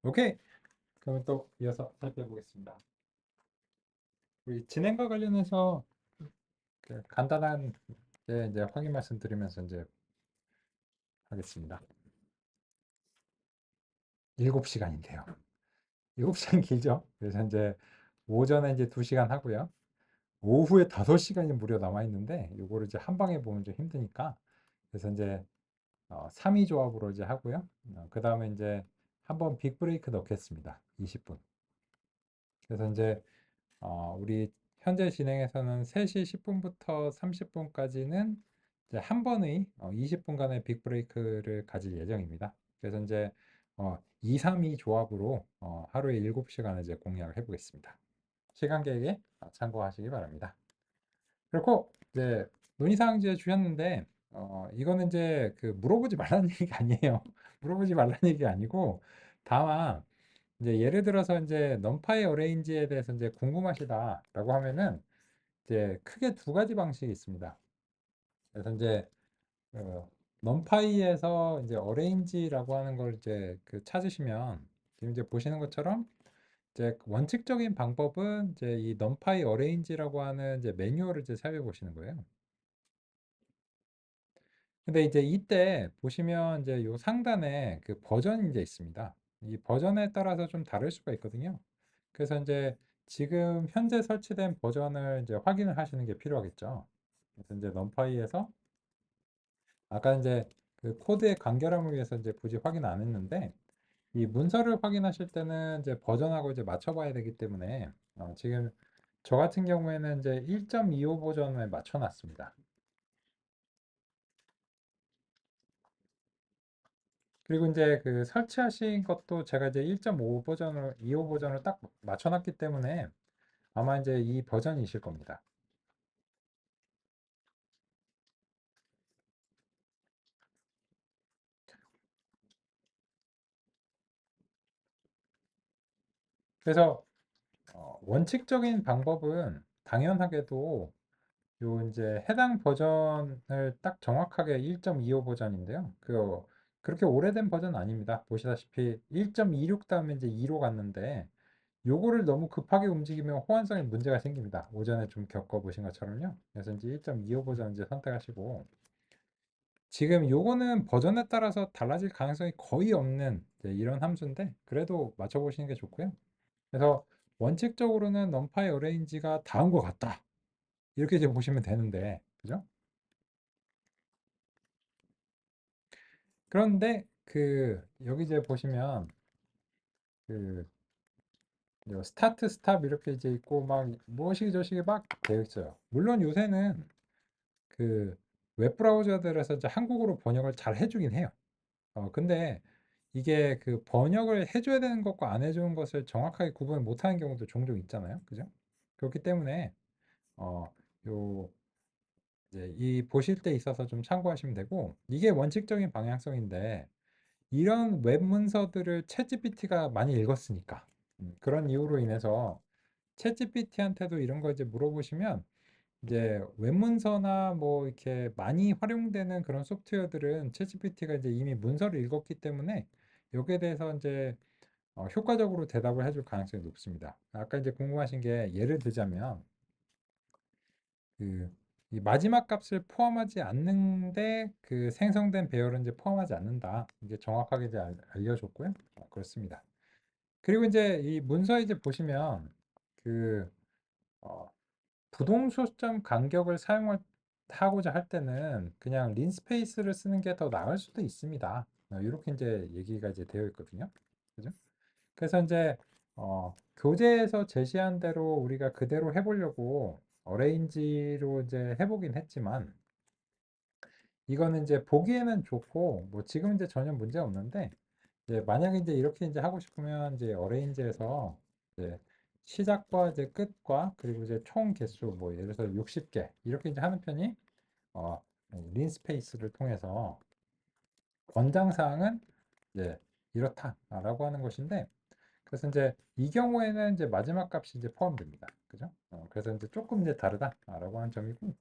오케이. 그러면 또 이어서 살펴보겠습니다. 우리 진행과 관련해서 그 간단한 이제 확인 말씀드리면서 이제 하겠습니다. 7시간인데요. 7시간 길죠? 그래서 이제 오전에 이제 2시간 하고요. 오후에 5시간이 무려 남아 있는데 요거를 이제 한 방에 보면 좀 힘드니까 그래서 이제 3위 조합으로 이제 하고요. 그다음에 이제 한번 빅 브레이크 넣겠습니다. 20분. 그래서 이제 우리 현재 진행에서는 3시 10분부터 30분까지는 이제 한 번의 20분간의 빅 브레이크를 가질 예정입니다. 그래서 이제 2, 3위 조합으로 하루에 7시간을 이제 공략을 해보겠습니다. 시간 계획에 참고하시기 바랍니다. 그리고 이제 논의사항 이제 주셨는데 이거는 이제 그 물어보지 말라는 얘기가 아니에요. 물어보지 말라는 얘기가 아니고 다만 이제 예를 들어서 이제 넘파이 어레인지에 대해서 이제 궁금하시다라고 하면은 이제 크게 두 가지 방식이 있습니다. 그래서 이제 넘파이에서 이제 어레인지라고 하는 걸 이제 그 찾으시면 지금 이제 보시는 것처럼 이제 원칙적인 방법은 이제 이 넘파이 어레인지라고 하는 이제 매뉴얼을 이제 살펴보시는 거예요. 근데 이제 이때 보시면 이제 요 상단에 그 버전이 이제 있습니다. 이 버전에 따라서 좀 다를 수가 있거든요. 그래서 이제 지금 현재 설치된 버전을 이제 확인을 하시는 게 필요하겠죠. 그래서 이제 넘파이에서 아까 이제 그 코드의 간결함을 위해서 이제 굳이 확인 안 했는데 이 문서를 확인하실 때는 이제 버전하고 이제 맞춰봐야 되기 때문에 지금 저 같은 경우에는 이제 1.25 버전에 맞춰놨습니다. 그리고 이제 그 설치하신 것도 제가 이제 1.5 버전을 2호 버전을 딱 맞춰놨기 때문에 아마 이제 이 버전이실 겁니다. 그래서 원칙적인 방법은 당연하게도 요 이제 해당 버전을 딱 정확하게 1.25 버전인데요. 그렇게 오래된 버전 아닙니다. 보시다시피 1.26 다음에 이제 2로 갔는데 요거를 너무 급하게 움직이면 호환성에 문제가 생깁니다. 오전에 좀 겪어보신 것처럼요. 그래서 이제 1.25 버전 이제 선택하시고 지금 요거는 버전에 따라서 달라질 가능성이 거의 없는 이제 이런 함수인데 그래도 맞춰보시는 게 좋고요. 그래서 원칙적으로는 numpy arrange가 다음과 같다. 이렇게 이제 보시면 되는데, 그죠? 그런데 여기 이제 보시면 그 스타트 스탑 이렇게 이제 있고 막 무엇이기 저시기 막 되어 있어요. 물론 요새는 그 웹브라우저들에서 이제 한국어로 번역을 잘 해주긴 해요. 근데 이게 그 번역을 해줘야 되는 것과 안 해주는 것을 정확하게 구분을 못하는 경우도 종종 있잖아요. 그죠? 그렇기 때문에 어, 요 이제 이 보실 때 있어서 좀 참고하시면 되고 이게 원칙적인 방향성인데 이런 웹 문서들을 챗GPT가 많이 읽었으니까 그런 이유로 인해서 챗GPT한테도 이런 거 이제 물어보시면 이제 웹 문서나 뭐 이렇게 많이 활용되는 그런 소프트웨어들은 챗GPT가 이제 이미 문서를 읽었기 때문에 여기에 대해서 이제 효과적으로 대답을 해줄 가능성이 높습니다. 아까 이제 궁금하신 게 예를 들자면 그 이 마지막 값을 포함하지 않는데 그 생성된 배열은 이제 포함하지 않는다. 이게 정확하게 이제 알려줬고요. 그렇습니다. 그리고 이제 이 문서 이제 보시면 그 어, 부동소점 간격을 하고자 할 때는 그냥 린스페이스를 쓰는 게 더 나을 수도 있습니다. 이렇게 이제 얘기가 이제 되어 있거든요. 그죠? 그래서 이제 교재에서 제시한 대로 우리가 그대로 해보려고 어레인지로 이제 해보긴 했지만 이거는 이제 보기에는 좋고 뭐 지금 이제 전혀 문제 없는데 이제 만약에 이제 이렇게 이제 하고 싶으면 이제 어레인지에서 이제 시작과 이제 끝과 그리고 이제 총 개수 뭐 예를 들어서 60개 이렇게 이제 하는 편이 어, 린스페이스를 통해서 권장 사항은 이제 이렇다라고 하는 것인데 그래서 이제 이 경우에는 이제 마지막 값이 이제 포함됩니다. 그죠? 그래서 이제 조금 이제 다르다라고 하는 점이고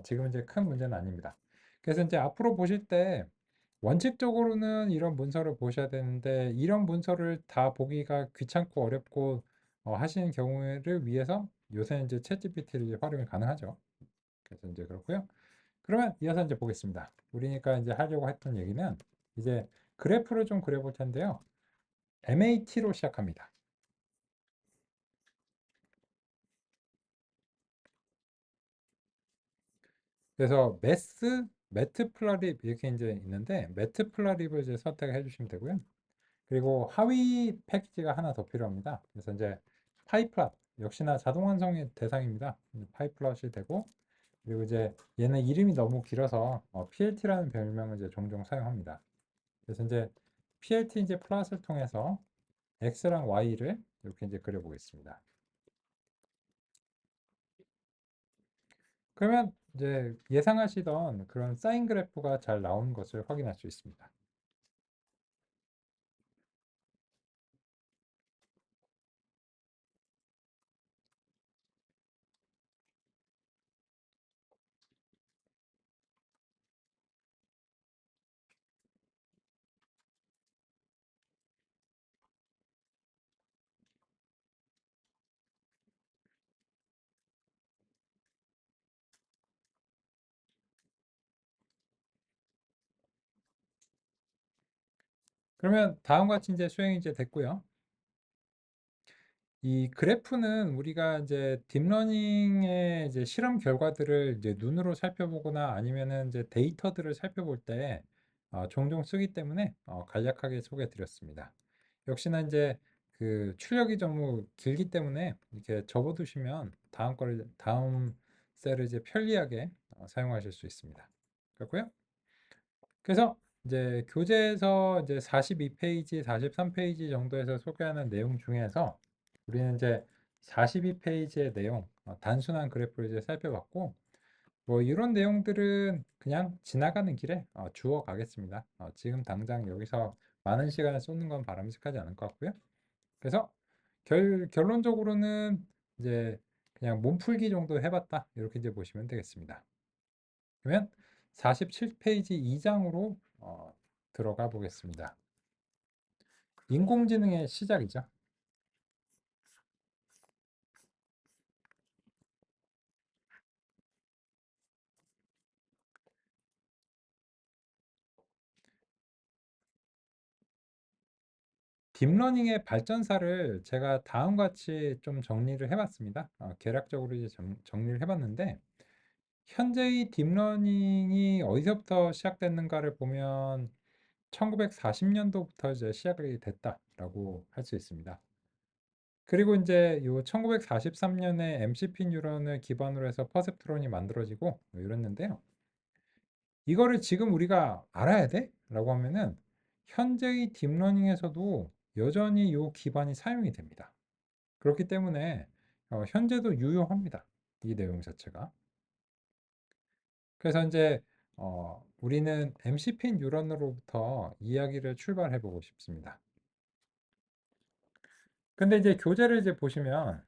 지금은 이제 큰 문제는 아닙니다. 그래서 이제 앞으로 보실 때 원칙적으로는 이런 문서를 보셔야 되는데 이런 문서를 다 보기가 귀찮고 어렵고 하시는 경우를 위해서 요새 이제 챗GPT를 활용이 가능하죠. 그래서 이제 그렇고요. 그러면 이어서 이제 보겠습니다. 우리니까 이제 하려고 했던 얘기는 이제 그래프를 좀 그려볼 텐데요. MAT로 시작합니다. 그래서 매트플라립 이렇게 이제 있는데 매트플라립을 이제 선택해 주시면 되고요. 그리고 하위 패키지가 하나 더 필요합니다. 그래서 이제 파이플럿 역시나 자동 완성의 대상입니다. 파이플럿이 되고 그리고 이제 얘는 이름이 너무 길어서 PLT라는 별명을 이제 종종 사용합니다. 그래서 이제 PLT 이제 플롯을 통해서 X랑 Y를 이렇게 이제 그려보겠습니다. 그러면 이제 예상하시던 그런 사인 그래프가 잘 나오는 것을 확인할 수 있습니다. 그러면 다음과 같이 이제 수행이 이제 됐고요. 이 그래프는 우리가 이제 딥러닝의 이제 실험 결과들을 이제 눈으로 살펴보거나 아니면은 이제 데이터들을 살펴볼 때 종종 쓰기 때문에 간략하게 소개해 드렸습니다. 역시나 이제 그 출력이 너무 길기 때문에 이렇게 접어두시면 다음 셀을 이제 편리하게 사용하실 수 있습니다. 그렇고요. 그래서 이제 교재에서 이제 42페이지, 43페이지 정도에서 소개하는 내용 중에서 우리는 이제 42페이지의 내용, 단순한 그래프를 이제 살펴봤고, 뭐 이런 내용들은 그냥 지나가는 길에 주워 가겠습니다. 지금 당장 여기서 많은 시간을 쏟는 건 바람직하지 않을 것 같고요. 그래서 결론적으로는 이제 그냥 몸풀기 정도 해봤다. 이렇게 이제 보시면 되겠습니다. 그러면 47페이지 2장으로 들어가 보겠습니다. 인공지능의 시작이죠. 딥러닝의 발전사를 제가 다음과 같이 좀 정리를 해봤습니다. 개략적으로 이제 정리를 해봤는데 현재의 딥러닝이 어디서부터 시작됐는가를 보면 1940년도부터 이제 시작이 됐다라고 할 수 있습니다. 그리고 이제 요 1943년에 MCP 뉴런을 기반으로 해서 퍼셉트론이 만들어지고 뭐 이랬는데요. 이거를 지금 우리가 알아야 돼? 라고 하면은 현재의 딥러닝에서도 여전히 요 기반이 사용이 됩니다. 그렇기 때문에 현재도 유효합니다. 이 내용 자체가. 그래서 이제 우리는 MCP 뉴런으로부터 이야기를 출발해 보고 싶습니다. 근데 이제 교재를 이제 보시면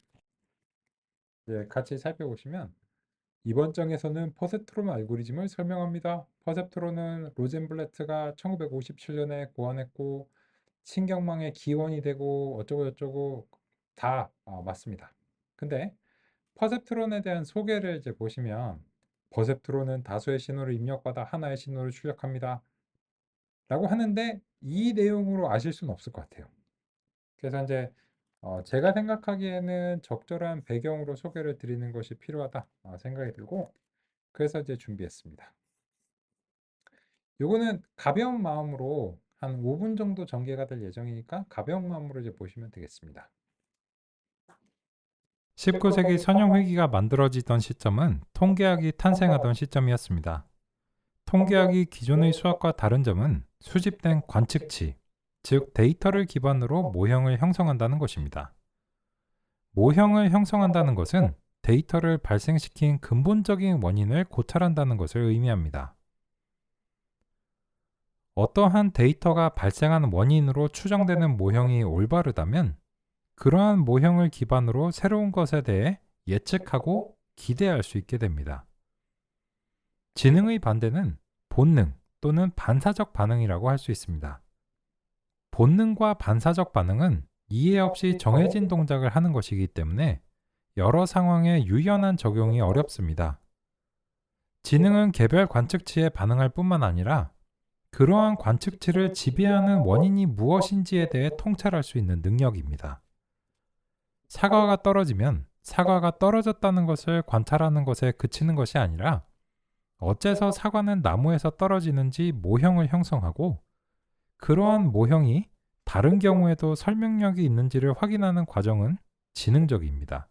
이제 같이 살펴보시면 이번 장에서는 퍼셉트론 알고리즘을 설명합니다. 퍼셉트론은 로젠블레트가 1957년에 고안했고 신경망의 기원이 되고 어쩌고 다 맞습니다. 근데 퍼셉트론에 대한 소개를 이제 보시면 퍼셉트론은 다수의 신호를 입력받아 하나의 신호를 출력합니다. 라고 하는데 이 내용으로 아실 수는 없을 것 같아요. 그래서 이제 제가 생각하기에는 적절한 배경으로 소개를 드리는 것이 필요하다 생각이 들고 그래서 이제 준비했습니다. 요거는 가벼운 마음으로 한 5분 정도 전개가 될 예정이니까 가벼운 마음으로 이제 보시면 되겠습니다. 19세기 선형회귀가 만들어지던 시점은 통계학이 탄생하던 시점이었습니다. 통계학이 기존의 수학과 다른 점은 수집된 관측치, 즉 데이터를 기반으로 모형을 형성한다는 것입니다. 모형을 형성한다는 것은 데이터를 발생시킨 근본적인 원인을 고찰한다는 것을 의미합니다. 어떠한 데이터가 발생한 원인으로 추정되는 모형이 올바르다면 그러한 모형을 기반으로 새로운 것에 대해 예측하고 기대할 수 있게 됩니다. 지능의 반대는 본능 또는 반사적 반응이라고 할 수 있습니다. 본능과 반사적 반응은 이해 없이 정해진 동작을 하는 것이기 때문에 여러 상황에 유연한 적용이 어렵습니다. 지능은 개별 관측치에 반응할 뿐만 아니라 그러한 관측치를 지배하는 원인이 무엇인지에 대해 통찰할 수 있는 능력입니다. 사과가 떨어지면 사과가 떨어졌다는 것을 관찰하는 것에 그치는 것이 아니라 어째서 사과는 나무에서 떨어지는지 모형을 형성하고 그러한 모형이 다른 경우에도 설명력이 있는지를 확인하는 과정은 지능적입니다.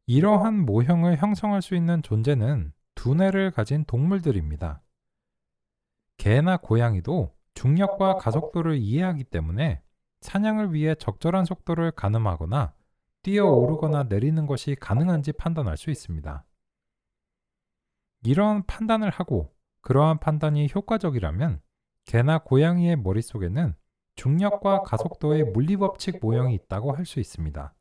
이러한 모형을 형성할 수 있는 존재는 두뇌를 가진 동물들입니다. 개나 고양이도 중력과 가속도를 이해하기 때문에 사냥을 위해 적절한 속도를 가늠하거나 뛰어오르거나 내리는 것이 가능한지 판단할 수 있습니다. 이런 판단을 하고 그러한 판단이 효과적이라면 개나 고양이의 머릿속에는 중력과 가속도의 물리법칙 모형이 있다고 할 수 있습니다.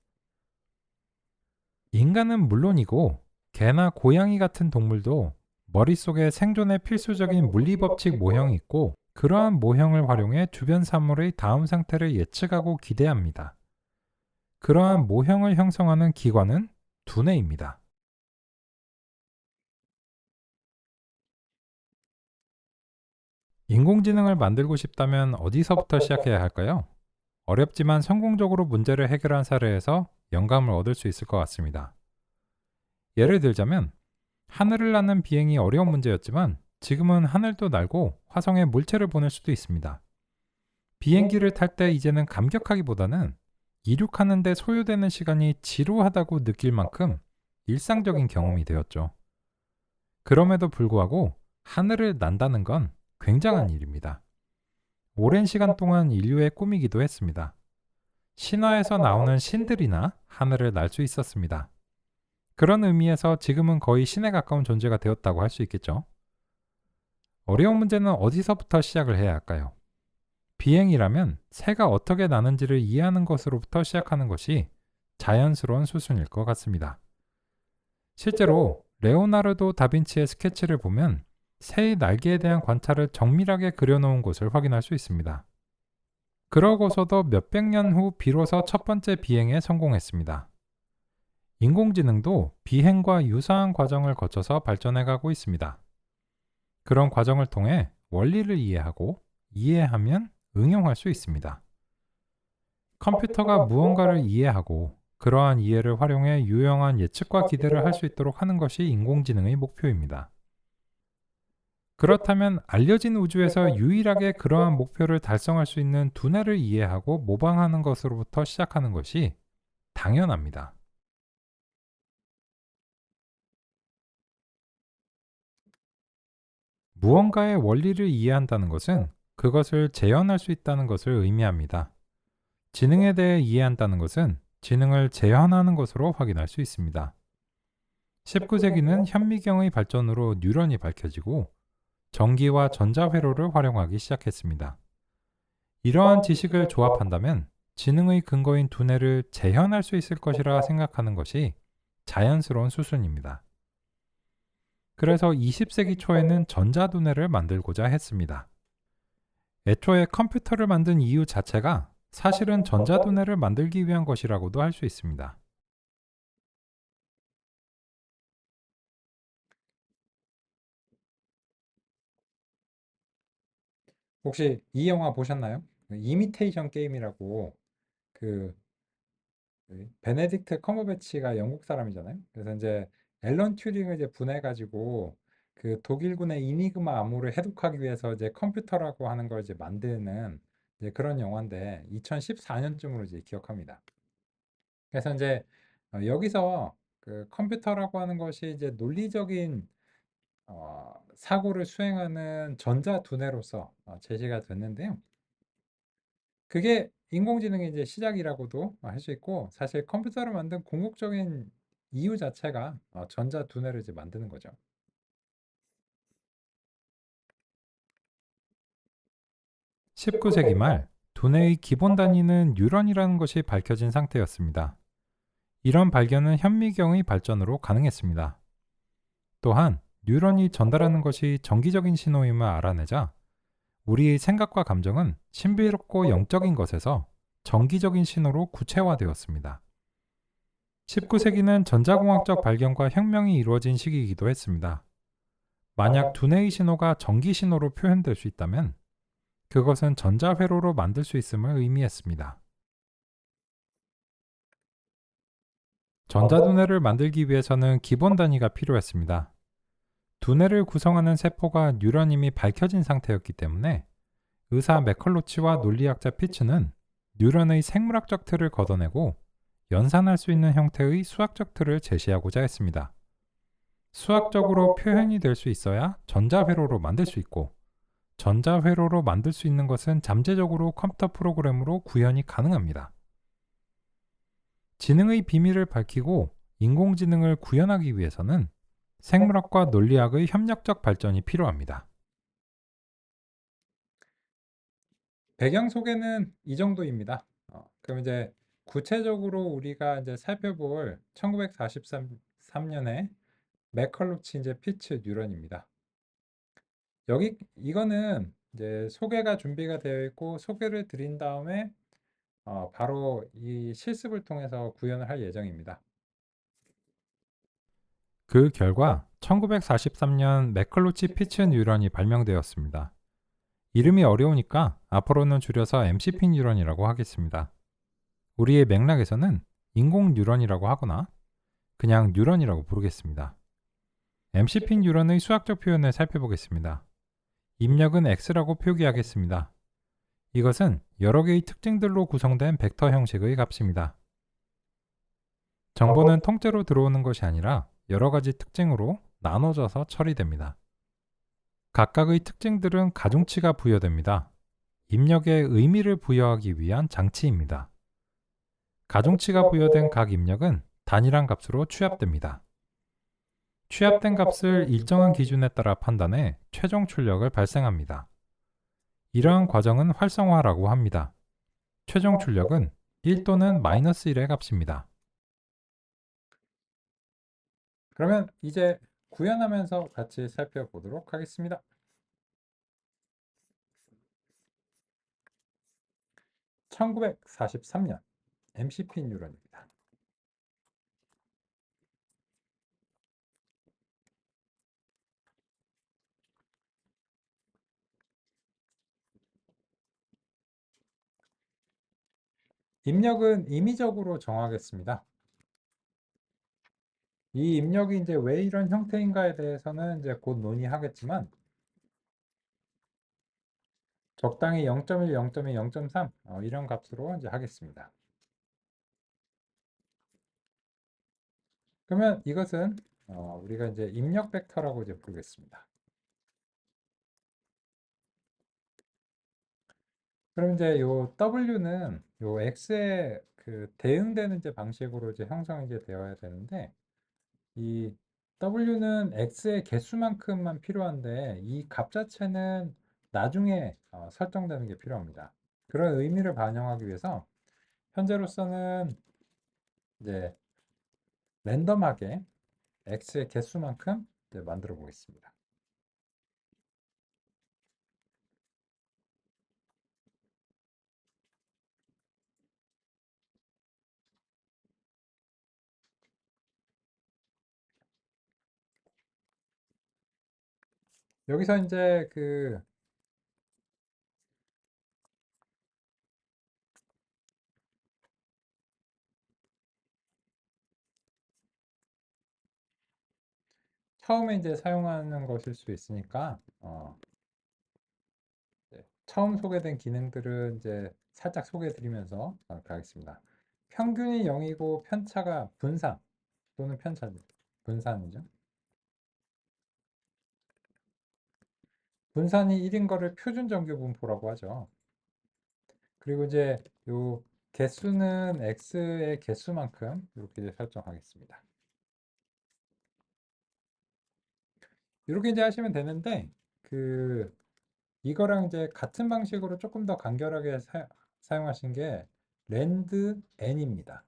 인간은 물론이고 개나 고양이 같은 동물도 머릿속에 생존에 필수적인 물리법칙 모형이 있고 그러한 모형을 활용해 주변 사물의 다음 상태를 예측하고 기대합니다. 그러한 모형을 형성하는 기관은 두뇌입니다. 인공지능을 만들고 싶다면 어디서부터 시작해야 할까요? 어렵지만 성공적으로 문제를 해결한 사례에서 영감을 얻을 수 있을 것 같습니다. 예를 들자면 하늘을 나는 비행이 어려운 문제였지만 지금은 하늘도 날고 화성에 물체를 보낼 수도 있습니다. 비행기를 탈 때 이제는 감격하기보다는 이륙하는 데 소요되는 시간이 지루하다고 느낄 만큼 일상적인 경험이 되었죠. 그럼에도 불구하고 하늘을 난다는 건 굉장한 일입니다. 오랜 시간 동안 인류의 꿈이기도 했습니다. 신화에서 나오는 신들이나 하늘을 날 수 있었습니다. 그런 의미에서 지금은 거의 신에 가까운 존재가 되었다고 할 수 있겠죠. 어려운 문제는 어디서부터 시작을 해야 할까요? 비행이라면 새가 어떻게 나는지를 이해하는 것으로부터 시작하는 것이 자연스러운 수순일 것 같습니다. 실제로 레오나르도 다빈치의 스케치를 보면 새의 날개에 대한 관찰을 정밀하게 그려놓은 것을 확인할 수 있습니다. 그러고서도 몇백 년 후 비로소 첫 번째 비행에 성공했습니다. 인공지능도 비행과 유사한 과정을 거쳐서 발전해가고 있습니다. 그런 과정을 통해 원리를 이해하고 이해하면 응용할 수 있습니다. 컴퓨터가 무언가를 이해하고 그러한 이해를 활용해 유용한 예측과 기대를 할 수 있도록 하는 것이 인공지능의 목표입니다. 그렇다면 알려진 우주에서 유일하게 그러한 목표를 달성할 수 있는 두뇌를 이해하고 모방하는 것으로부터 시작하는 것이 당연합니다. 무언가의 원리를 이해한다는 것은 그것을 재현할 수 있다는 것을 의미합니다. 지능에 대해 이해한다는 것은 지능을 재현하는 것으로 확인할 수 있습니다. 19세기는 현미경의 발전으로 뉴런이 밝혀지고 전기와 전자회로를 활용하기 시작했습니다. 이러한 지식을 조합한다면 지능의 근거인 두뇌를 재현할 수 있을 것이라 생각하는 것이 자연스러운 수순입니다. 그래서 20세기 초에는 전자두뇌를 만들고자 했습니다. 애초에 컴퓨터를 만든 이유 자체가 사실은 전자두뇌를 만들기 위한 것이라고도 할 수 있습니다. 혹시 이 영화 보셨나요? 이미테이션 게임이라고 그 베네딕트 컴버배치가 영국 사람이잖아요. 그래서 이제 앨런 튜링을 이제 분해가지고 그 독일군의 이니그마 암호를 해독하기 위해서 이제 컴퓨터라고 하는 걸 이제 만드는 이제 그런 영화인데 2014년쯤으로 이제 기억합니다. 그래서 이제 여기서 그 컴퓨터라고 하는 것이 이제 논리적인 사고를 수행하는 전자 두뇌로서 제시가 됐는데요. 그게 인공지능의 이제 시작이라고도 할 수 있고 사실 컴퓨터를 만든 궁극적인 이유 자체가 전자 두뇌를 이제 만드는 거죠. 19세기 말 두뇌의 기본 단위는 뉴런이라는 것이 밝혀진 상태였습니다. 이런 발견은 현미경의 발전으로 가능했습니다. 또한 뉴런이 전달하는 것이 정기적인 신호임을 알아내자 우리의 생각과 감정은 신비롭고 영적인 것에서 정기적인 신호로 구체화되었습니다. 19세기는 전자공학적 발견과 혁명이 이루어진 시기이기도 했습니다. 만약 두뇌의 신호가 전기 신호로 표현될 수 있다면 그것은 전자회로로 만들 수 있음을 의미했습니다. 전자두뇌를 만들기 위해서는 기본 단위가 필요했습니다. 두뇌를 구성하는 세포가 뉴런임이 밝혀진 상태였기 때문에 의사 맥컬로치와 논리학자 피츠는 뉴런의 생물학적 틀을 걷어내고 연산할 수 있는 형태의 수학적 틀을 제시하고자 했습니다. 수학적으로 표현이 될 수 있어야 전자회로로 만들 수 있고, 전자회로로 만들 수 있는 것은 잠재적으로 컴퓨터 프로그램으로 구현이 가능합니다. 지능의 비밀을 밝히고 인공지능을 구현하기 위해서는 생물학과 논리학의 협력적 발전이 필요합니다. 배경 소개는 이 정도입니다. 그럼 이제 구체적으로 우리가 이제 살펴볼 1943년에 맥컬로치 이제 피츠 뉴런입니다. 이거는 이제 소개가 준비가 되어 있고 소개를 드린 다음에 바로 이 실습을 통해서 구현을 할 예정입니다. 그 결과 1943년 맥컬로치 피츠 뉴런이 발명되었습니다. 이름이 어려우니까 앞으로는 줄여서 MCP 뉴런이라고 하겠습니다. 우리의 맥락에서는 인공 뉴런이라고 하거나 그냥 뉴런이라고 부르겠습니다. MCP 뉴런의 수학적 표현을 살펴보겠습니다. 입력은 X라고 표기하겠습니다. 이것은 여러 개의 특징들로 구성된 벡터 형식의 값입니다. 정보는 통째로 들어오는 것이 아니라 여러 가지 특징으로 나눠져서 처리됩니다. 각각의 특징들은 가중치가 부여됩니다. 입력에 의미를 부여하기 위한 장치입니다. 가중치가 부여된 각 입력은 단일한 값으로 취합됩니다. 취합된 값을 일정한 기준에 따라 판단해 최종 출력을 발생합니다. 이러한 과정은 활성화라고 합니다. 최종 출력은 1 또는 -1의 값입니다. 그러면 이제 구현하면서 같이 살펴보도록 하겠습니다. 1943년 MCP 뉴런입니다. 입력은 임의적으로 정하겠습니다. 이 입력이 이제 왜 이런 형태인가에 대해서는 이제 곧 논의하겠지만 적당히 0.1, 0.2, 0.3 이런 값으로 이제 하겠습니다. 그러면 이것은 우리가 이제 입력 벡터라고 이제 부르겠습니다. 그럼 이제 요 W는 요 X에 그 대응되는 이제 방식으로 이제 형성이 이제 되어야 되는데 이 W는 X의 개수만큼만 필요한데 이 값 자체는 나중에 설정되는 게 필요합니다. 그런 의미를 반영하기 위해서 현재로서는 이제 랜덤하게 X의 개수만큼 이제 만들어 보겠습니다. 여기서 이제 그 처음에 이제 사용하는 것일 수 있으니까 처음 소개된 기능들은 이제 살짝 소개해 드리면서 가겠습니다. 평균이 0이고 편차가 분산 또는 분산이죠. 분산이 1인 거를 표준 정규 분포라고 하죠. 그리고 이제 요 개수는 x의 개수만큼 이렇게 이제 설정하겠습니다. 이렇게 이제 하시면 되는데 그 이거랑 이제 같은 방식으로 조금 더 간결하게 사용하신 게 랜드 n입니다.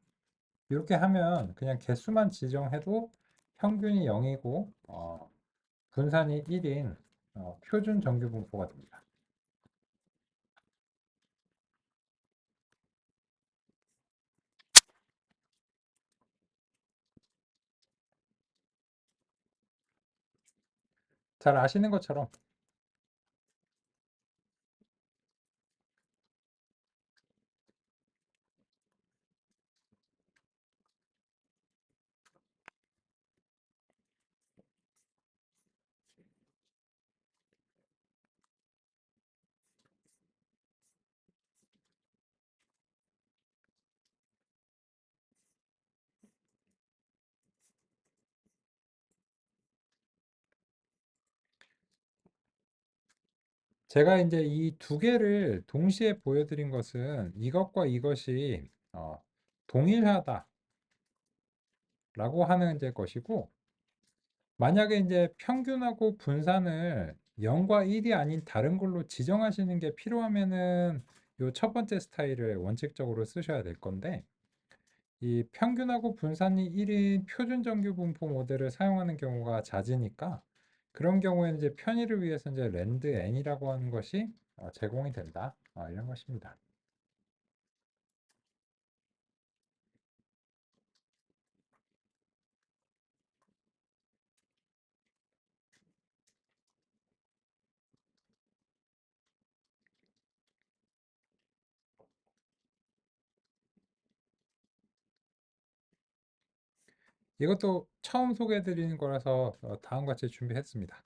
이렇게 하면 그냥 개수만 지정해도 평균이 0이고 분산이 1인 표준 정규 분포가 됩니다. 잘 아시는 것처럼 제가 이제 이 두 개를 동시에 보여드린 것은 이것과 이것이 동일하다라고 하는 이제 것이고, 만약에 이제 평균하고 분산을 0과 1이 아닌 다른 걸로 지정하시는 게 필요하면은 이 첫 번째 스타일을 원칙적으로 쓰셔야 될 건데, 이 평균하고 분산이 1인 표준 정규 분포 모델을 사용하는 경우가 잦으니까, 그런 경우에는 이제 편의를 위해서 이제 랜드 n이라고 하는 것이 제공이 된다. 이런 것입니다. 이것도 처음 소개해 드리는 거라서 다음과 같이 준비했습니다.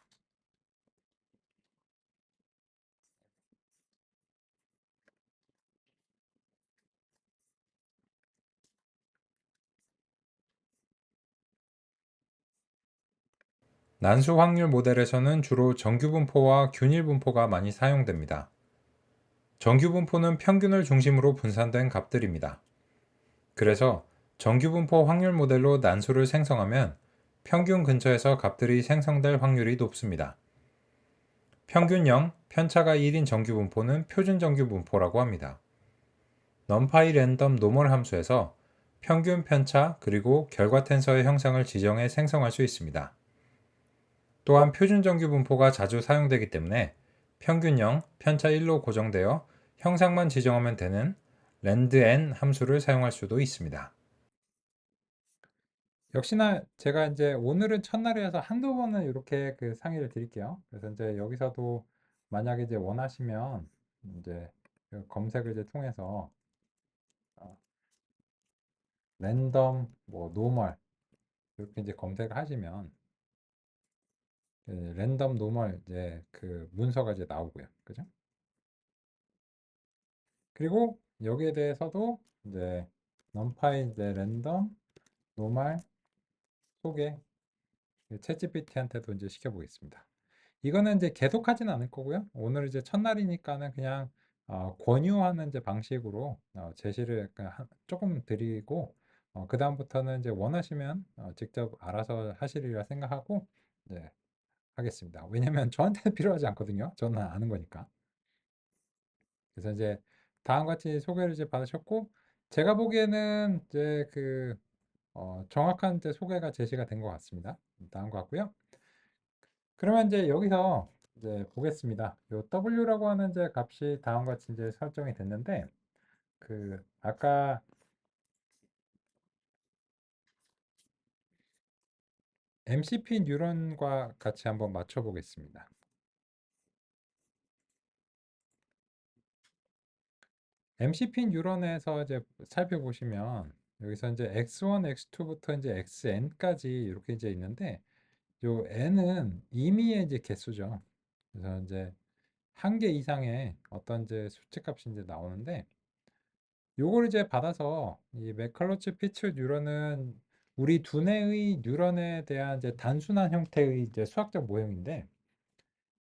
난수 확률 모델에서는 주로 정규 분포와 균일 분포가 많이 사용됩니다. 정규 분포는 평균을 중심으로 분산된 값들입니다. 그래서 정규 분포 확률 모델로 난수를 생성하면 평균 근처에서 값들이 생성될 확률이 높습니다. 평균 0, 편차가 1인 정규 분포는 표준 정규 분포라고 합니다. numpy 랜덤 노멀 함수에서 평균 편차 그리고 결과 텐서의 형상을 지정해 생성할 수 있습니다. 또한 표준 정규 분포가 자주 사용되기 때문에 평균 0, 편차 1로 고정되어 형상만 지정하면 되는 randn 함수를 사용할 수도 있습니다. 역시나 제가 이제 오늘은 첫날이라서 한두 번은 이렇게 그 상의를 드릴게요. 그래서 이제 여기서도 만약에 이제 원하시면 이제 그 검색을 이제 통해서 어, 랜덤 뭐 노멀 이렇게 이제 검색을 하시면 랜덤 노멀 이제 그 문서가 이제 나오고요. 그죠? 그리고 여기에 대해서도 이제 numpy 이제 랜덤 노멀 소개 챗GPT한테도 이제 시켜보겠습니다. 이거는 이제 계속 하진 않을 거고요. 오늘 이제 첫날이니까는 그냥 권유하는 이제 방식으로 제시를 약간 조금 드리고 그 다음부터는 이제 원하시면 직접 알아서 하시리라 생각하고 네, 하겠습니다. 왜냐면 저한테는 필요하지 않거든요. 저는 아는 거니까. 그래서 이제 다음과 같이 소개를 이제 받으셨고 제가 보기에는 이제 그 정확한 이제 소개가 제시가 된 것 같습니다. 다음과 같고요. 그러면 이제 여기서 이제 보겠습니다. 요 W라고 하는 이제 값이 다음과 같이 이제 설정이 됐는데, 그 아까 MCP 뉴런과 같이 한번 맞춰 보겠습니다. MCP 뉴런에서 이제 살펴보시면 여기서 이제 x1, x2부터 이제 xn까지 이렇게 이제 있는데, 요 n은 임의의 이제 개수죠. 그래서 이제 한 개 이상의 어떤 이제 수치값이 이제 나오는데, 요걸 이제 받아서 이 맥컬러치 피츠 뉴런은 우리 두뇌의 뉴런에 대한 이제 단순한 형태의 이제 수학적 모형인데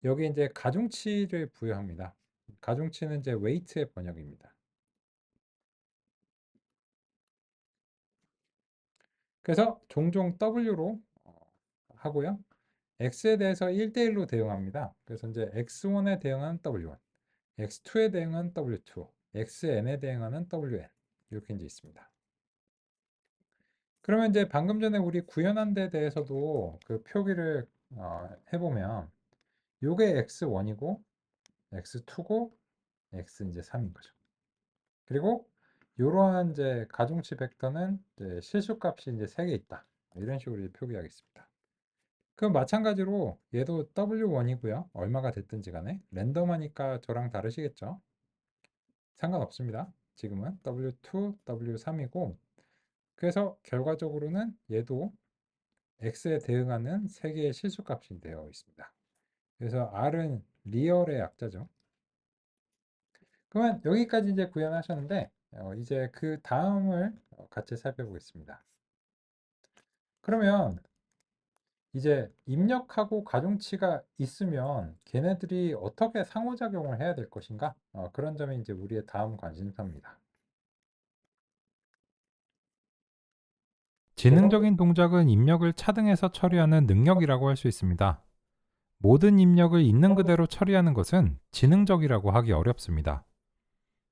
여기 이제 가중치를 부여합니다. 가중치는 이제 웨이트의 번역입니다. 그래서 종종 W로 하고요. X에 대해서 1대1로 대응합니다. 그래서 이제 X1에 대응하는 W1, X2에 대응하는 W2, XN에 대응하는 WN 이렇게 이제 있습니다. 그러면 이제 방금 전에 우리 구현한 데 대해서도 그 표기를 해보면 요게 x1이고 x2고 x 이제 3인 거죠. 그리고 이러한 이제 가중치 벡터는 이제 실수값이 이제 3개 있다. 이런 식으로 이제 표기하겠습니다. 그럼 마찬가지로 얘도 W1이고요. 얼마가 됐든지 간에 랜덤하니까 저랑 다르시겠죠? 상관없습니다. 지금은 W2, W3이고 그래서 결과적으로는 얘도 X에 대응하는 3개의 실수값이 되어 있습니다. 그래서 R은 리얼의 약자죠. 그러면 여기까지 이제 구현하셨는데 이제 그 다음을 같이 살펴보겠습니다. 그러면 이제 입력하고 가중치가 있으면 걔네들이 어떻게 상호작용을 해야 될 것인가? 그런 점이 이제 우리의 다음 관심사입니다. 지능적인 동작은 입력을 차등해서 처리하는 능력이라고 할 수 있습니다. 모든 입력을 있는 그대로 처리하는 것은 지능적이라고 하기 어렵습니다.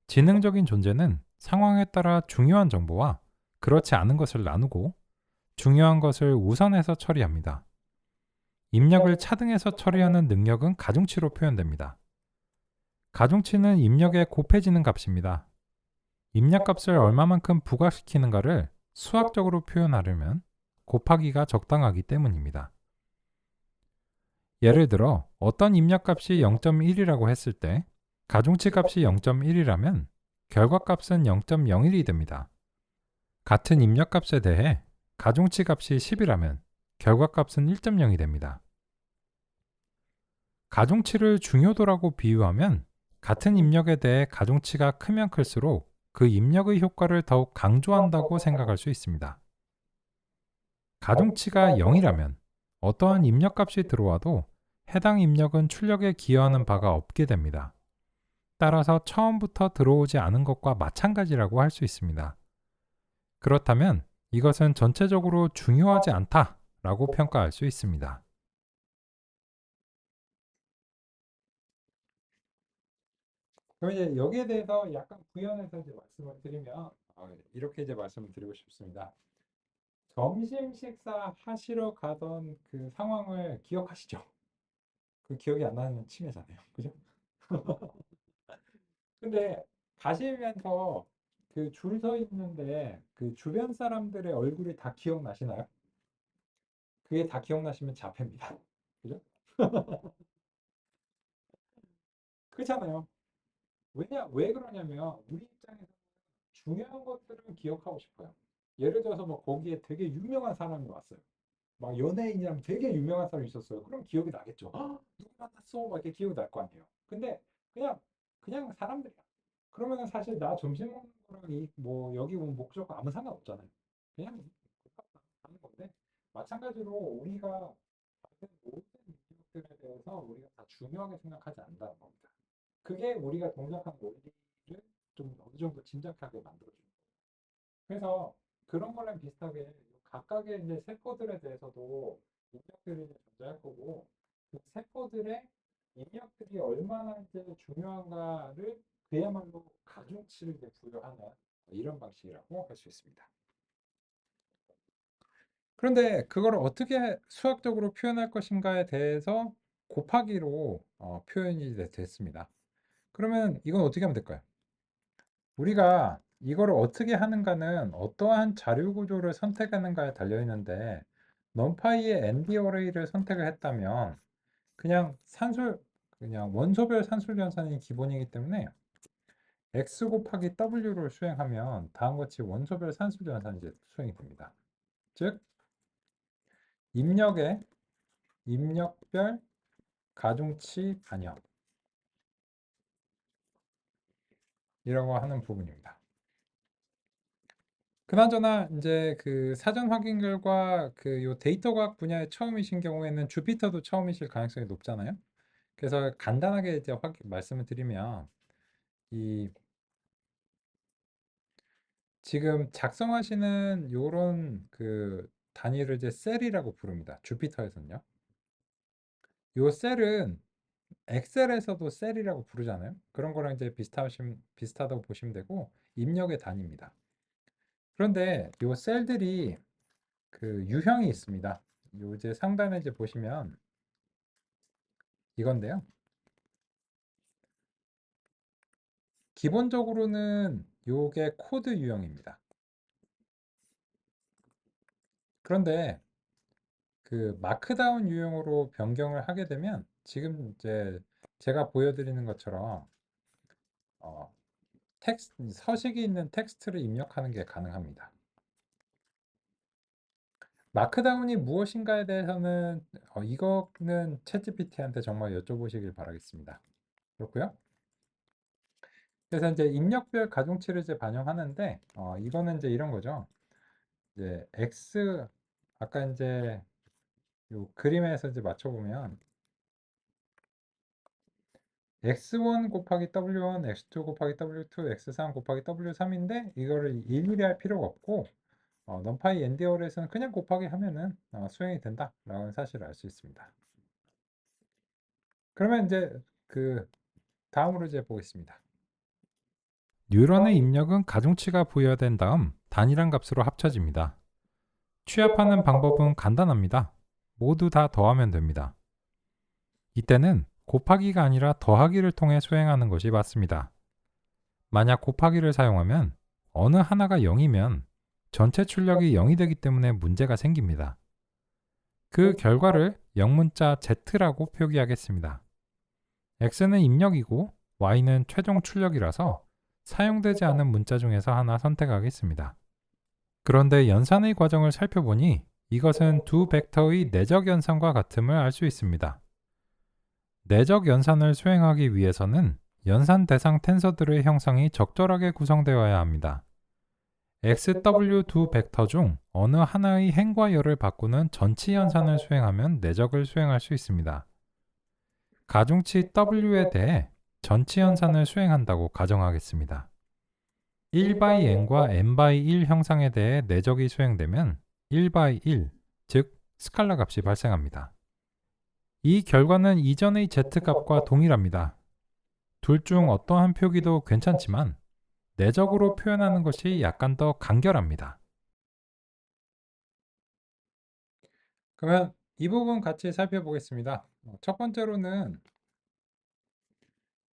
지능적인 존재는 상황에 따라 중요한 정보와 그렇지 않은 것을 나누고 중요한 것을 우선해서 처리합니다. 입력을 차등해서 처리하는 능력은 가중치로 표현됩니다. 가중치는 입력에 곱해지는 값입니다. 입력값을 얼마만큼 부각시키는가를 수학적으로 표현하려면 곱하기가 적당하기 때문입니다. 예를 들어 어떤 입력값이 0.1이라고 했을 때 가중치 값이 0.1이라면 결과값은 0.01이 됩니다. 같은 입력값에 대해 가중치 값이 10이라면 결과값은 1.0이 됩니다. 가중치를 중요도라고 비유하면 같은 입력에 대해 가중치가 크면 클수록 그 입력의 효과를 더욱 강조한다고 생각할 수 있습니다. 가중치가 0이라면 어떠한 입력값이 들어와도 해당 입력은 출력에 기여하는 바가 없게 됩니다. 따라서 처음부터 들어오지 않은 것과 마찬가지라고 할 수 있습니다. 그렇다면 이것은 전체적으로 중요하지 않다라고 평가할 수 있습니다. 그럼 이제 여기에 대해서 약간 구현해서 이제 말씀을 드리면 이렇게 이제 말씀을 드리고 싶습니다. 점심 식사 하시러 가던 그 상황을 기억하시죠? 그 기억이 안 나는 치매잖아요. 그죠? 근데 가시면서 그 줄 서 있는데 그 주변 사람들의 얼굴이 다 기억나시나요? 그게 다 기억나시면 자폐입니다. 그죠? 그렇잖아요. 왜 그러냐면 우리 입장에서 중요한 것들을 기억하고 싶어요. 예를 들어서 뭐 거기에 되게 유명한 사람이 왔어요. 막 연예인이랑 되게 유명한 사람이 있었어요. 그럼 기억이 나겠죠. "헉, 누구 만났어? 막 이렇게 기억이 날 거 아니에요. 근데 그냥 그냥 사람들이야. 그러면은 사실 나 점심 먹는 거랑 이 뭐 여기 온 목적과 아무 상관없잖아요. 그냥 하는 건데 마찬가지로 우리가 받은 모든 능력들에 대해서 우리가 다 중요하게 생각하지 않는다는 겁니다. 그게 우리가 동작한 원리를 좀 어느 정도 짐작하게 만들어줘요. 그래서 그런 거랑 비슷하게 각각의 이제 세포들에 대해서도 입력들이 이제 존재할 거고 그 세포들의 입력들이 얼마나 이제 중요한가를 그야말로 가중치를 이제 부여하는 이런 방식이라고 할 수 있습니다. 그런데 그걸 어떻게 수학적으로 표현할 것인가에 대해서 곱하기로 표현이 됐습니다. 그러면 이건 어떻게 하면 될까요? 우리가 이거를 어떻게 하는가는 어떠한 자료 구조를 선택하는가에 달려 있는데 numPy의 ND 어레이를 선택을 했다면 그냥 그냥 원소별 산술 연산이 기본이기 때문에 x 곱하기 w를 수행하면 다음과 같이 원소별 산술 연산이 이제 수행이 됩니다. 즉 입력의 입력별 가중치 반영이라고 하는 부분입니다. 그나저나 이제 그 사전 확인 결과 그 요 데이터 과학 분야에 처음이신 경우에는 주피터도 처음이실 가능성이 높잖아요. 그래서 간단하게 이제 말씀을 드리면 이 지금 작성하시는 요런 그 단위를 이제 셀이라고 부릅니다. 주피터에서는요. 요 셀은 엑셀에서도 셀이라고 부르잖아요. 그런 거랑 이제 비슷하다고 보시면 되고 입력의 단위입니다. 그런데 요 셀들이 그 유형이 있습니다. 요 이제 상단에 이제 보시면 이건데요. 기본적으로는 요게 코드 유형입니다. 그런데 그 마크다운 유형으로 변경을 하게 되면 지금 이제 제가 보여드리는 것처럼 어, 서식이 있는 텍스트를 입력하는 게 가능합니다. 마크다운이 무엇인가에 대해서는 이거는 챗GPT한테 정말 여쭤보시길 바라겠습니다. 그렇고요. 그래서 이제 입력별 가중치를 이제 반영하는데 이거는 이제 이런 거죠. 이제 아까 이제 요 그림에서 이제 맞춰보면 x1 곱하기 w1, x2 곱하기 w2, x3 곱하기 w3인데 이거를 일일이 할 필요가 없고 numpy NDR에서는 그냥 곱하기 하면은 수행이 된다라는 사실을 알 수 있습니다. 그러면 이제 그 다음으로 이제 보겠습니다. 뉴런의 입력은 가중치가 부여된 다음 단일한 값으로 합쳐집니다. 취합하는 방법은 간단합니다. 모두 다 더하면 됩니다. 이때는 곱하기가 아니라 더하기를 통해 수행하는 것이 맞습니다. 만약 곱하기를 사용하면 어느 하나가 0이면 전체 출력이 0이 되기 때문에 문제가 생깁니다. 그 결과를 영문자 Z라고 표기하겠습니다. X는 입력이고 Y는 최종 출력이라서 사용되지 않은 문자 중에서 하나 선택하겠습니다. 그런데 연산의 과정을 살펴보니 이것은 두 벡터의 내적 연산과 같음을 알 수 있습니다. 내적 연산을 수행하기 위해서는 연산 대상 텐서들의 형상이 적절하게 구성되어야 합니다. XW 두 벡터 중 어느 하나의 행과 열을 바꾸는 전치 연산을 수행하면 내적을 수행할 수 있습니다. 가중치 W에 대해 전치 연산을 수행한다고 가정하겠습니다. 1 by n과 n by 1 형상에 대해 내적이 수행되면 1 by 1, 즉 스칼라 값이 발생합니다. 이 결과는 이전의 z값과 동일합니다. 둘 중 어떠한 표기도 괜찮지만 내적으로 표현하는 것이 약간 더 간결합니다. 그러면 이 부분 같이 살펴보겠습니다. 첫 번째로는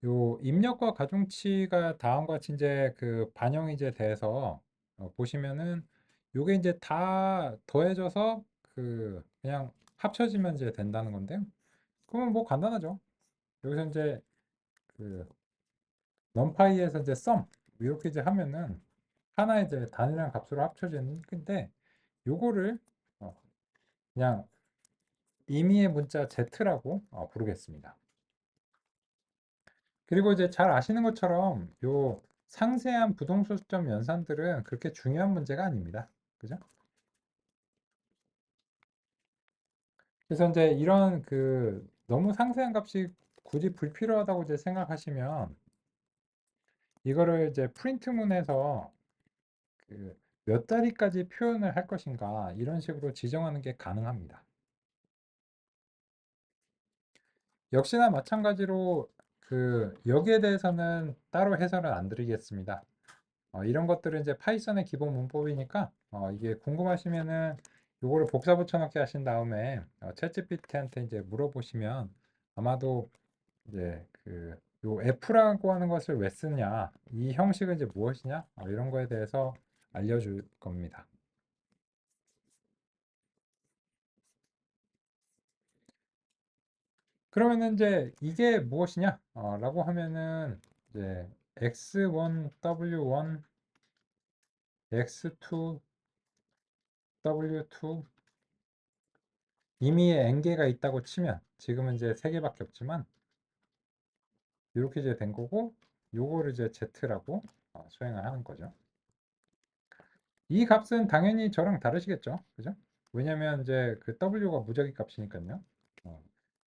요 입력과 가중치가 다음과 같이 이제 그 반영이 이제 돼서 보시면은 요게 이제 다 더해져서 그냥 합쳐지면 이제 된다는 건데요. 그러면 뭐 간단하죠. 여기서 이제 그 numPy에서 이제 sum 이렇게 이제 하면은 하나의 이제 단위랑 값으로 합쳐지는 건데 요거를 그냥 임의의 문자 z라고 부르겠습니다. 그리고 이제 잘 아시는 것처럼 요 상세한 부동소수점 연산들은 그렇게 중요한 문제가 아닙니다. 그죠? 그래서 이제 이런 너무 상세한 값이 굳이 불필요하다고 이제 생각하시면 이거를 이제 프린트문에서 몇 자리까지 표현을 할 것인가 이런 식으로 지정하는 게 가능합니다. 역시나 마찬가지로 여기에 대해서는 따로 해설은 안 드리겠습니다. 이런 것들은 이제 파이썬의 기본 문법이니까 이게 궁금하시면은 요거를 복사 붙여넣기 하신 다음에 챗GPT한테 이제 물어보시면 아마도 이제 요 F라고 하는 것을 왜 쓰냐, 이 형식은 이제 무엇이냐, 이런 거에 대해서 알려줄 겁니다. 그러면은 이제 이게 무엇이냐, 라고 하면은 이제 x1, w1, x2, w2 이미에 n개가 있다고 치면 지금은 이제 3개밖에 없지만 이렇게 이제 된 거고 요거를 이제 z라고 수행을 하는 거죠. 이 값은 당연히 저랑 다르시겠죠, 그죠? 왜냐면 이제 w가 무작위 값이니까요.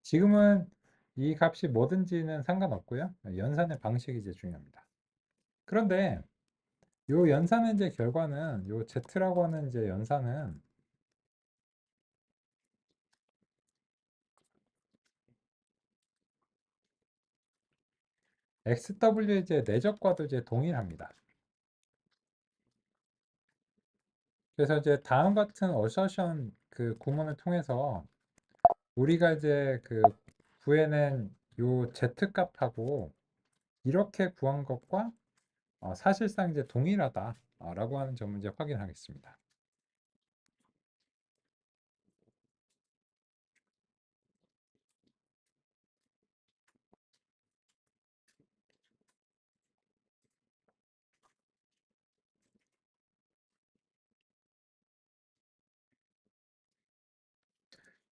지금은 이 값이 뭐든지는 상관없고요. 연산의 방식이 이제 중요합니다. 그런데 요 연산의 이제 결과는 요 z라고 하는 이제 연산은 XW의 이제 내적과도 이제 동일합니다. 그래서 이제 다음 같은 어서션 구문을 통해서 우리가 이제 구해낸 요 z 값하고 이렇게 구한 것과 사실상 이제 동일하다라고 하는 점을 이제 확인하겠습니다.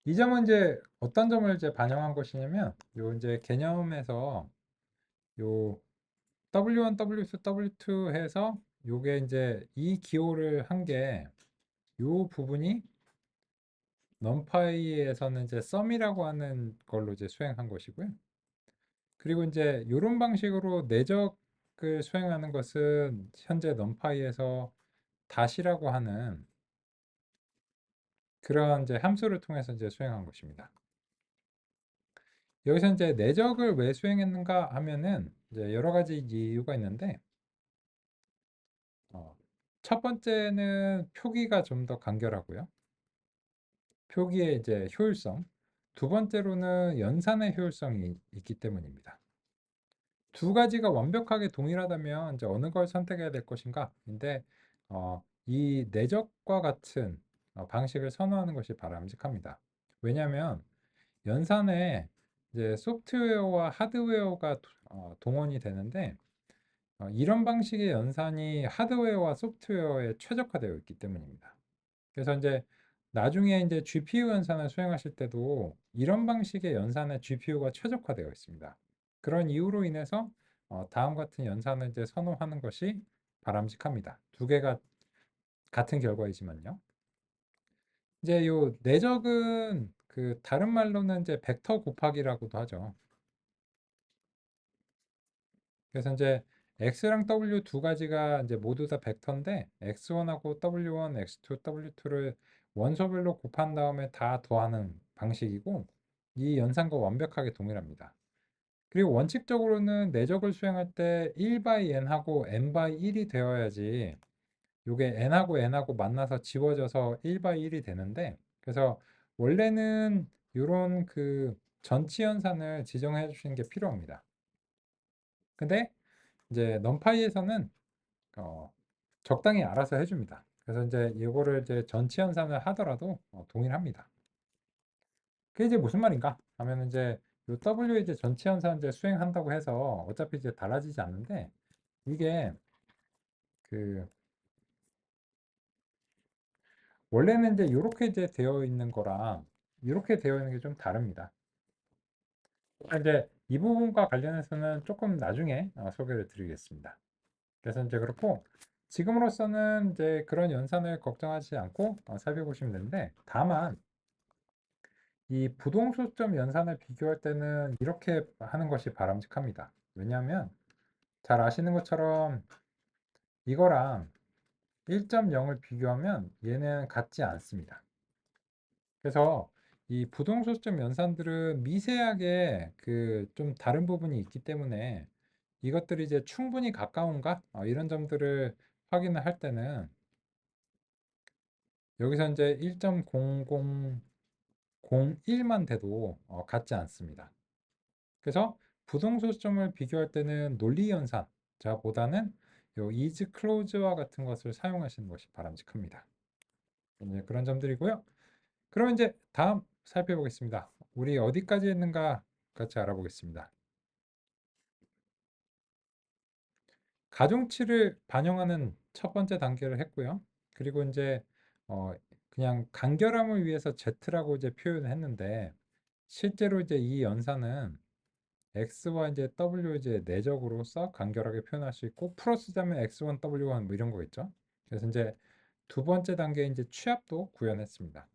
이 점은 이제 어떤 점을 이제 반영한 것이냐면 요 이제 개념에서 요 W1, W2, W2 해서 요게 이제 이 기호를 한 게 요 부분이 numPy에서는 이제 sum이라고 하는 걸로 이제 수행한 것이고요. 그리고 이제 이런 방식으로 내적을 수행하는 것은 현재 numPy에서 dash이라고 하는 그런 이제 함수를 통해서 이제 수행한 것입니다. 여기서 이제 내적을 왜 수행했는가 하면은 이제 여러 가지 이유가 있는데 첫 번째는 표기가 좀 더 간결하고요. 표기의 이제 효율성. 두 번째로는 연산의 효율성이 있기 때문입니다. 두 가지가 완벽하게 동일하다면 이제 어느 걸 선택해야 될 것인가? 인데 이 내적과 같은 방식을 선호하는 것이 바람직합니다. 왜냐하면 연산에 이제 소프트웨어와 하드웨어가 동원이 되는데 이런 방식의 연산이 하드웨어와 소프트웨어에 최적화되어 있기 때문입니다. 그래서 이제 나중에 이제 GPU 연산을 수행하실 때도 이런 방식의 연산에 GPU가 최적화되어 있습니다. 그런 이유로 인해서 다음 같은 연산을 이제 선호하는 것이 바람직합니다. 두 개가 같은 결과이지만요. 이제 요 내적은 그 다른 말로는 이제 벡터 곱하기라고도 하죠. 그래서 이제 x랑 w 두 가지가 이제 모두 다 벡터인데 x1하고 w1, x2, w2를 원소별로 곱한 다음에 다 더하는 방식이고 이 연산과 완벽하게 동일합니다. 그리고 원칙적으로는 내적을 수행할 때 1 by n하고 n by 1이 되어야지 요게 n하고 n하고 만나서 지워져서 1 by 1이 되는데 그래서 원래는 요런 그 전치 연산을 지정해 주시는 게 필요합니다. 근데 이제 넘파이에서는 적당히 알아서 해줍니다. 그래서 이제 이거를 이제 전치 연산을 하더라도 동일합니다. 그게 이제 무슨 말인가 하면 이제 요 W 이제 전치 연산 이제 수행한다고 해서 어차피 이제 달라지지 않는데 이게 그 원래는 이제 이렇게 이제 되어 있는 거랑 이렇게 되어 있는 게 좀 다릅니다. 이제 이 부분과 관련해서는 조금 나중에 소개를 드리겠습니다. 그래서 이제 그렇고 지금으로서는 이제 그런 연산을 걱정하지 않고 살펴보시면 되는데 다만 이 부동소점 연산을 비교할 때는 이렇게 하는 것이 바람직합니다. 왜냐하면 잘 아시는 것처럼 이거랑 1.0을 비교하면 얘는 같지 않습니다. 그래서 이 부동소점 연산들은 미세하게 그 좀 다른 부분이 있기 때문에 이것들이 이제 충분히 가까운가? 이런 점들을 확인을 할 때는 여기서 이제 1.0001만 돼도 같지 않습니다. 그래서 부동소점을 비교할 때는 논리연산 자보다는 요 is close와 같은 것을 사용하시는 것이 바람직합니다. 이제 그런 점들이고요. 그럼 이제 다음 살펴보겠습니다. 우리 어디까지 했는가 같이 알아보겠습니다. 가중치를 반영하는 첫 번째 단계를 했고요. 그리고 이제 그냥 간결함을 위해서 Z라고 이제 표현을 했는데 실제로 이제 이 연산은 X와 이제 W 이제 내적으로서 간결하게 표현할 수 있고 풀어쓰자면 X1, W1 뭐 이런 거겠죠. 그래서 이제 두 번째 단계 이제 취합도 구현했습니다.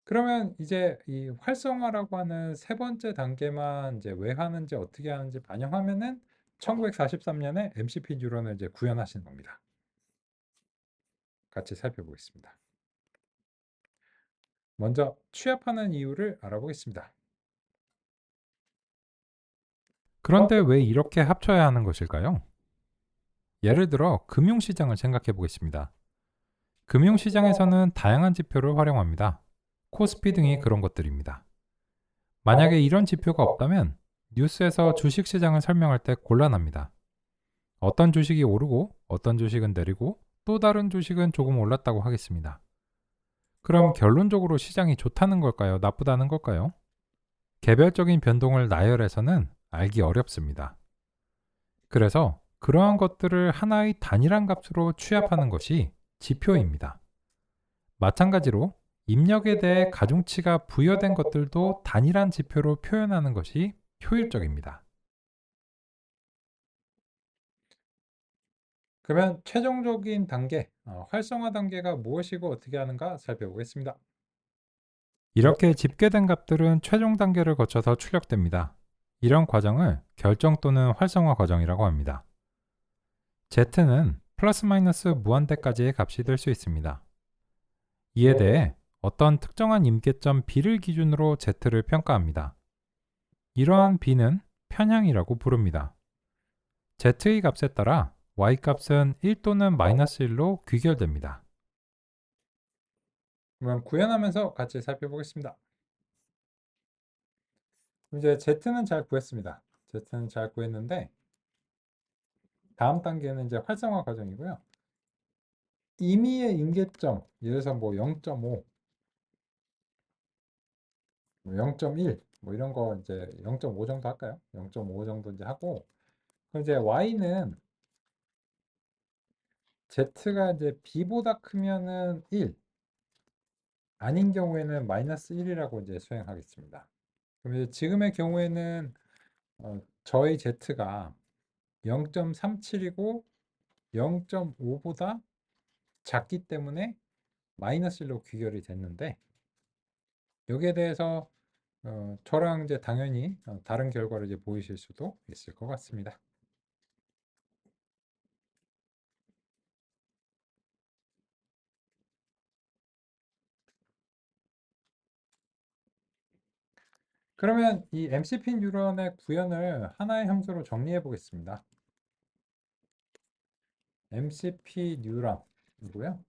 그러면 이제 이 활성화라고 하는 세 번째 단계만 이제 왜 하는지 어떻게 하는지 반영하면은 1943년에 MCP 뉴런을 이제 구현하신 겁니다. 같이 살펴보겠습니다. 먼저 취합하는 이유를 알아보겠습니다. 그런데 왜 이렇게 합쳐야 하는 것일까요? 예를 들어 금융시장을 생각해 보겠습니다. 금융시장에서는 다양한 지표를 활용합니다. 코스피 등이 그런 것들입니다. 만약에 이런 지표가 없다면 뉴스에서 주식 시장을 설명할 때 곤란합니다. 어떤 주식이 오르고 어떤 주식은 내리고 또 다른 주식은 조금 올랐다고 하겠습니다. 그럼 결론적으로 시장이 좋다는 걸까요? 나쁘다는 걸까요? 개별적인 변동을 나열해서는 알기 어렵습니다. 그래서 그러한 것들을 하나의 단일한 값으로 취합하는 것이 지표입니다. 마찬가지로 입력에 대해 가중치가 부여된 것들도 단일한 지표로 표현하는 것이 효율적입니다. 그러면 최종적인 단계, 활성화 단계가 무엇이고 어떻게 하는가 살펴보겠습니다. 이렇게 집계된 값들은 최종 단계를 거쳐서 출력됩니다. 이런 과정을 결정 또는 활성화 과정이라고 합니다. Z는 플러스 마이너스 무한대까지의 값이 될 수 있습니다. 이에 대해 어떤 특정한 임계점 B를 기준으로 Z를 평가합니다. 이러한 B는 편향이라고 부릅니다. Z의 값에 따라 Y 값은 1 또는 마이너스 1로 귀결됩니다. 그럼 구현하면서 같이 살펴보겠습니다. 이제 Z는 잘 구했습니다. Z는 잘 구했는데 다음 단계는 이제 활성화 과정이고요. 임의의 임계점, 예를 들어서 뭐 0.5, 뭐 0.1, 뭐 이런 거 이제 0.5 정도 할까요? 0.5 정도 이제 하고, 그럼 이제 Y는 Z가 이제 B보다 크면은 1, 아닌 경우에는 마이너스 1이라고 이제 수행하겠습니다. 그럼 이제 지금의 경우에는 저희 Z가 0.37이고 0.5보다 작기 때문에 마이너스 1로 귀결이 됐는데 여기에 대해서 저랑 이제 당연히 다른 결과를 이제 보이실 수도 있을 것 같습니다. 그러면 이 MCP 뉴런의 구현을 하나의 함수로 정리해 보겠습니다. MCP 뉴런이고요.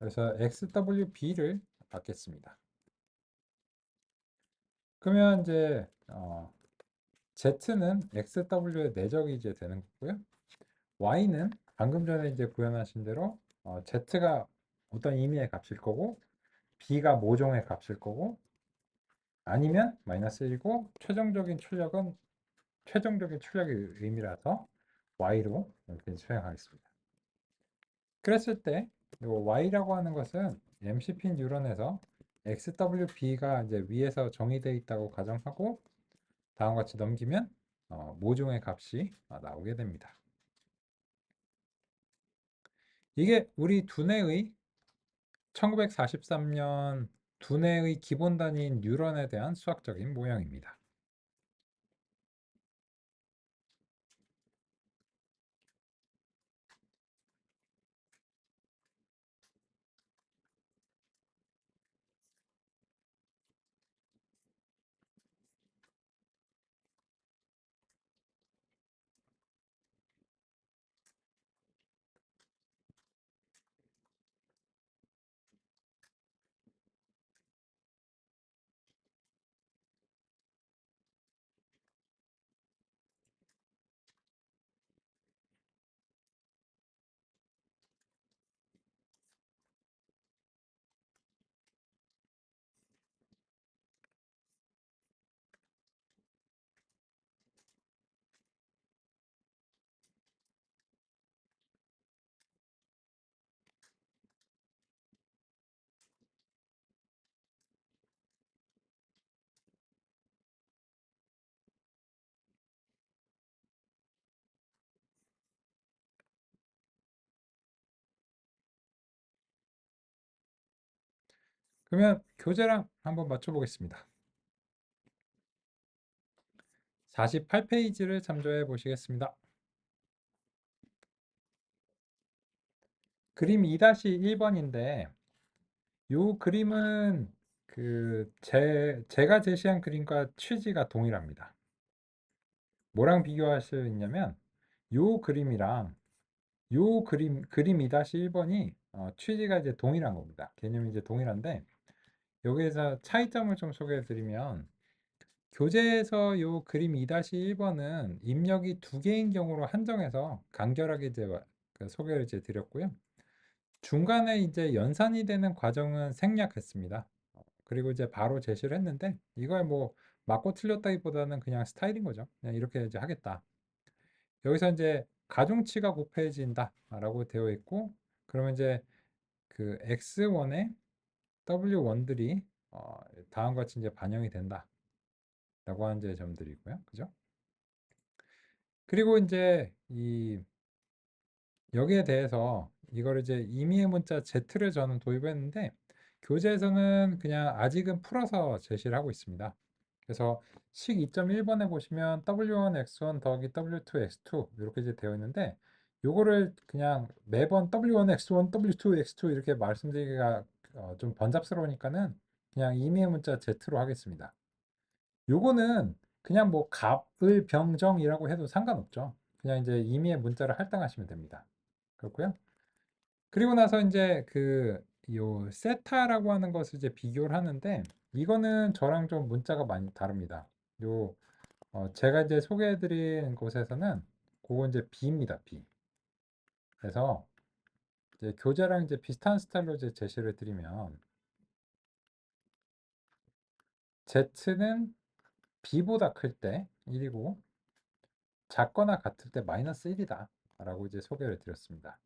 그래서 XWB를 받겠습니다. 그러면 이제 Z는 XW의 내적이 이제 되는 거고요. Y는 방금 전에 이제 구현하신 대로 Z가 어떤 의미의 값일 거고 B가 모종의 값일 거고 아니면 마이너스 1이고 최종적인 출력의 의미라서 Y로 이렇게 수행하겠습니다. 그랬을 때 이 Y라고 하는 것은 MCP 뉴런에서 XWB가 이제 위에서 정의되어 있다고 가정하고 다음과 같이 넘기면 모종의 값이 나오게 됩니다. 이게 우리 두뇌의 1943년 두뇌의 기본 단위인 뉴런에 대한 수학적인 모형입니다. 그러면 교재랑 한번 맞춰보겠습니다. 48페이지를 참조해 보시겠습니다. 그림 2-1번인데 이 그림은 제가 제시한 그림과 취지가 동일합니다. 뭐랑 비교할 수 있냐면 이 그림이랑 이 그림 2-1번이 취지가 이제 동일한 겁니다. 개념이 이제 동일한데 여기에서 차이점을 좀 소개해 드리면 교재에서 요 그림 2-1번은 입력이 두 개인 경우로 한정해서 간결하게 이제 그 소개를 이제 드렸고요. 중간에 이제 연산이 되는 과정은 생략했습니다. 그리고 이제 바로 제시를 했는데 이걸 뭐 맞고 틀렸다기보다는 그냥 스타일인 거죠. 그냥 이렇게 이제 하겠다. 여기서 이제 가중치가 곱해진다라고 되어 있고, 그러면 이제 그 x1에 w1들이 다음과 같이 이제 반영이 된다라고 하는 이제 점들이고요. 그죠? 그리고 이제 이 여기에 대해서 이거를 이제 임의의 문자 Z를 저는 도입했는데 교재에서는 그냥 아직은 풀어서 제시를 하고 있습니다. 그래서 식 2.1번에 보시면 W1 X1 더하기 W2 X2 이렇게 이제 되어 있는데 요거를 그냥 매번 W1 X1 W2 X2 이렇게 말씀드리기가 좀 번잡스러우니까는 그냥 임의의 문자 Z로 하겠습니다. 요거는 그냥 뭐 값을 병정이라고 해도 상관없죠. 그냥 이제 임의의 문자를 할당하시면 됩니다. 그렇고요. 그리고 나서 이제 그 요 세타라고 하는 것을 이제 비교를 하는데 이거는 저랑 좀 문자가 많이 다릅니다. 요 제가 이제 소개해드린 곳에서는 그거 이제 B입니다. B. 그래서 이제 교재랑 이제 비슷한 스타일로 이제 제시를 드리면 Z는 B보다 클 때 1이고 작거나 같을 때 마이너스 1이다 라고 이제 소개를 드렸습니다.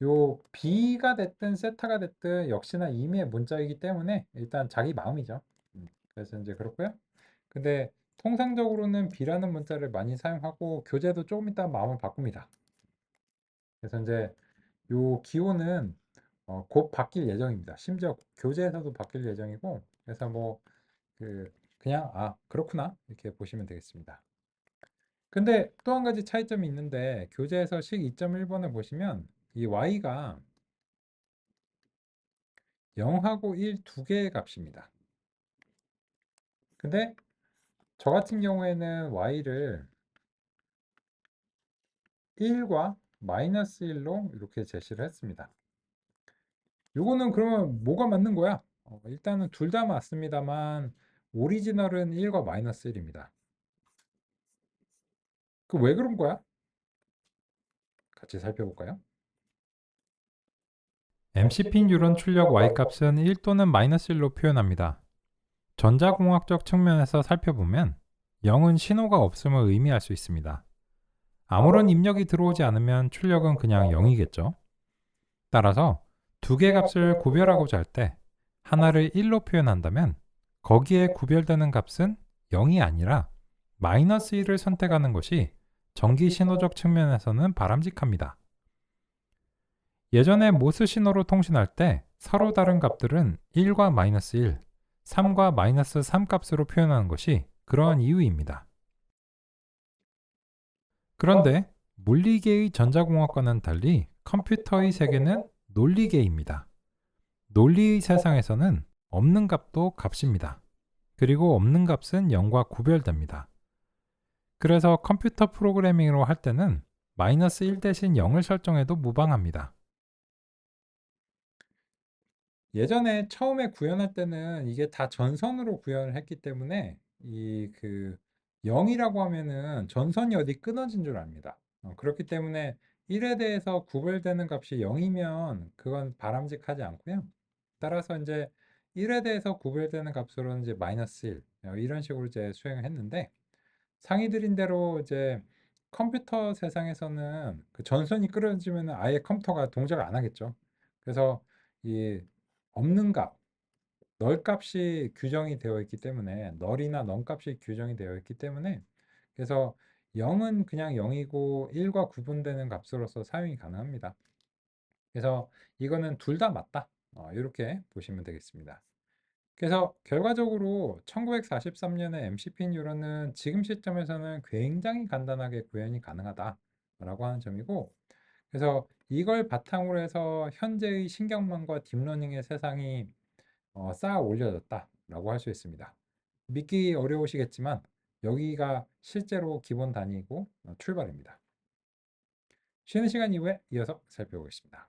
요 B가 됐든 세타가 됐든 역시나 임의의 문자이기 때문에 일단 자기 마음이죠. 그래서 이제 그렇고요. 근데 통상적으로는 B라는 문자를 많이 사용하고 교재도 조금 이따 마음을 바꿉니다. 그래서 이제 요 기호는 곧 바뀔 예정입니다. 심지어 교재에서도 바뀔 예정이고, 그래서 뭐 그냥 그렇구나 이렇게 보시면 되겠습니다. 근데 또 한 가지 차이점이 있는데 교재에서 식 2.1번을 보시면 이 y가 0하고 1 두 개의 값입니다. 근데 저 같은 경우에는 y를 1과 마이너스 1로 이렇게 제시를 했습니다. 요거는 그러면 뭐가 맞는 거야? 일단은 둘 다 맞습니다만 오리지널은 1과 마이너스 1입니다. 그 왜 그런 거야? 같이 살펴볼까요? MCP 뉴런 출력 y값은 1 또는 마이너스 1로 표현합니다. 전자공학적 측면에서 살펴보면 0은 신호가 없음을 의미할 수 있습니다. 아무런 입력이 들어오지 않으면 출력은 그냥 0이겠죠. 따라서 두 개 값을 구별하고자 할 때 하나를 1로 표현한다면 거기에 구별되는 값은 0이 아니라 마이너스 1을 선택하는 것이 전기 신호적 측면에서는 바람직합니다. 예전에 모스 신호로 통신할 때 서로 다른 값들은 1과 마이너스 1, 3과 마이너스 3 값으로 표현하는 것이 그러한 이유입니다. 그런데 물리계의 전자공학과는 달리 컴퓨터의 세계는 논리계입니다. 논리의 세상에서는 없는 값도 값입니다. 그리고 없는 값은 0과 구별됩니다. 그래서 컴퓨터 프로그래밍으로 할 때는 마이너스 1 대신 0을 설정해도 무방합니다. 예전에 처음에 구현할 때는 이게 다 전선으로 구현을 했기 때문에 이 0이라고 하면은 전선이 어디 끊어진 줄 압니다. 그렇기 때문에 1에 대해서 구별되는 값이 0이면 그건 바람직하지 않고요. 따라서 이제 1에 대해서 구별되는 값으로는 이제 마이너스 1 이런 식으로 이제 수행을 했는데 상의 드린 대로 이제 컴퓨터 세상에서는 그 전선이 끊어지면 아예 컴퓨터가 동작을 안 하겠죠. 그래서 이 없는 값, 널 값이 규정이 되어 있기 때문에 널이나 넌 값이 규정이 되어 있기 때문에 그래서 0은 그냥 0이고 1과 구분되는 값으로서 사용이 가능합니다. 그래서 이거는 둘 다 맞다. 이렇게 보시면 되겠습니다. 그래서 결과적으로 1943년에 MCP 뉴런은 지금 시점에서는 굉장히 간단하게 구현이 가능하다라고 하는 점이고, 그래서 이걸 바탕으로 해서 현재의 신경망과 딥러닝의 세상이 쌓아 올려졌다라고 할 수 있습니다. 믿기 어려우시겠지만 여기가 실제로 기본 단위이고 출발입니다. 쉬는 시간 이후에 이어서 살펴보겠습니다.